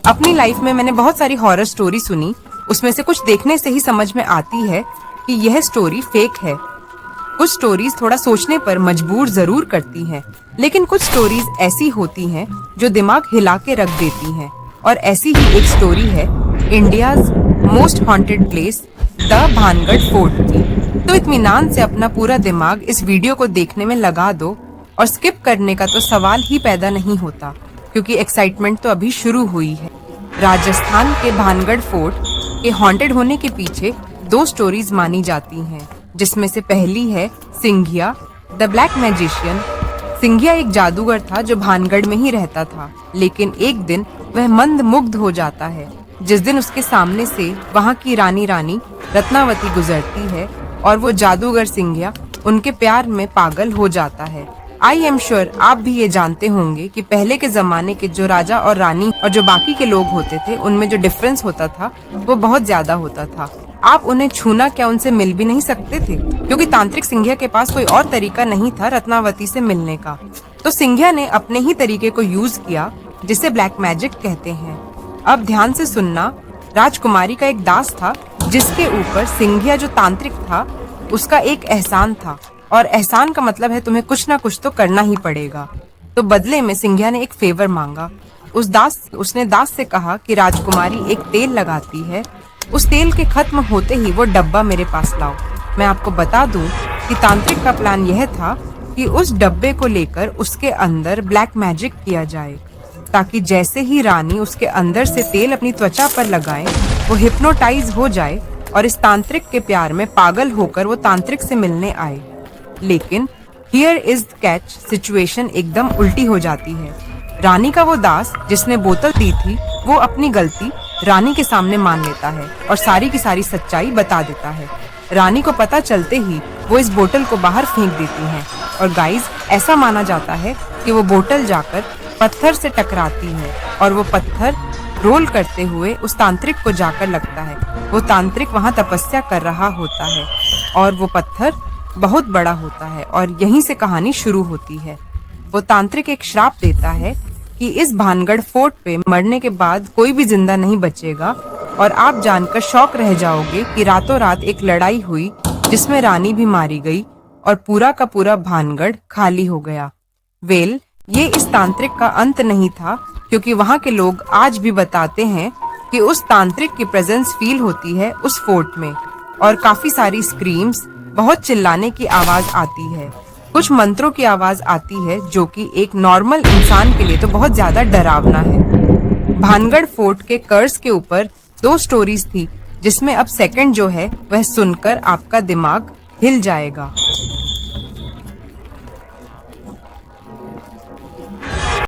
अपनी लाइफ में मैंने बहुत सारी हॉरर स्टोरी सुनी। उसमें से कुछ देखने से ही समझ में आती है कि यह स्टोरी फेक है। कुछ स्टोरीज थोड़ा सोचने पर मजबूर जरूर करती हैं, लेकिन कुछ स्टोरीज ऐसी होती हैं जो दिमाग हिला के रख देती हैं। और ऐसी ही एक स्टोरी है India's most haunted place the Bhangarh fort की। तो इत्मीनान से अपना पूरा दिमाग इस वीडियो को देखने में लगा दो और स्किप करने का तो सवाल ही पैदा नहीं होता, क्योंकि एक्साइटमेंट तो अभी शुरू हुई है। राजस्थान के भानगढ़ फोर्ट के हॉन्टेड होने के पीछे दो स्टोरीज मानी जाती हैं, जिसमें से पहली है Singhia the black magician. Singhia एक जादूगर था जो भानगढ़ में ही रहता था, लेकिन एक दिन वह मंद मुग्ध हो जाता है जिस दिन उसके सामने से वहाँ की रानी रत्नावती गुजरती है और वो जादूगर सिंघिया उनके प्यार में पागल हो जाता है। आई एम श्योर आप भी ये जानते होंगे कि पहले के जमाने के जो राजा और रानी और जो बाकी के लोग होते थे, उनमें जो डिफरेंस होता था वो बहुत ज्यादा होता था। आप उन्हें छूना क्या उनसे मिल भी नहीं सकते थे, क्योंकि तांत्रिक सिंघिया के पास कोई और तरीका नहीं था रत्नावती से मिलने का। तो सिंघिया ने अपने ही तरीके को यूज किया, जिसे ब्लैक मैजिक कहते हैं। अब ध्यान से सुनना। राजकुमारी का एक दास था जिसके ऊपर सिंघिया जो तांत्रिक था उसका एक एहसान था, और एहसान का मतलब है तुम्हें कुछ ना कुछ तो करना ही पड़ेगा। तो बदले में सिंघिया ने एक फेवर मांगा। उसने दास से कहा कि राजकुमारी एक तेल लगाती है, उस तेल के खत्म होते ही वो डब्बा मेरे पास लाओ। मैं आपको बता दूं कि तांत्रिक का प्लान यह था कि उस डब्बे को लेकर उसके अंदर ब्लैक मैजिक किया जाए, ताकि जैसे ही रानी उसके अंदर से तेल अपनी त्वचा पर लगाए वो हिप्नोटाइज हो जाए और इस तांत्रिक के प्यार में पागल होकर वो तांत्रिक से मिलने आए। लेकिन here is the catch, situation एकदम उल्टी हो जाती है। रानी का वो दास जिसने बोतल दी थी वो अपनी गलती रानी के सामने मान लेता है और सारी की सारी सच्चाई बता देता है। रानी को पता चलते ही वो इस बोतल को बाहर फेंक देती हैं, और गाइस ऐसा माना जाता है कि वो बोतल जाकर पत्थर से टकराती है और वो पत्थर रोल करते हुए उस तांत्रिक को जाकर लगता है। वो तांत्रिक वहाँ तपस्या कर रहा होता है और वो पत्थर बहुत बड़ा होता है, और यहीं से कहानी शुरू होती है। वो तांत्रिक एक श्राप देता है कि इस भानगढ़ फोर्ट पे मरने के बाद कोई भी जिंदा नहीं बचेगा, और आप जानकर शौक रह जाओगे कि रातों रात एक लड़ाई हुई जिसमें रानी भी मारी गई और पूरा का पूरा भानगढ़ खाली हो गया। ये इस तांत्रिक का अंत नहीं था, क्योंकि वहाँ के लोग आज भी बताते हैं कि उस तांत्रिक की प्रेजेंस फील होती है उस फोर्ट में, और काफी सारी स्क्रीम्स, बहुत चिल्लाने की आवाज आती है, कुछ मंत्रों की आवाज आती है, जो कि एक नॉर्मल इंसान के लिए तो बहुत ज्यादा डरावना है। भानगढ़ फोर्ट के कर्स के ऊपर दो स्टोरीज थी, जिसमें अब सेकंड जो है वह सुनकर आपका दिमाग हिल जाएगा।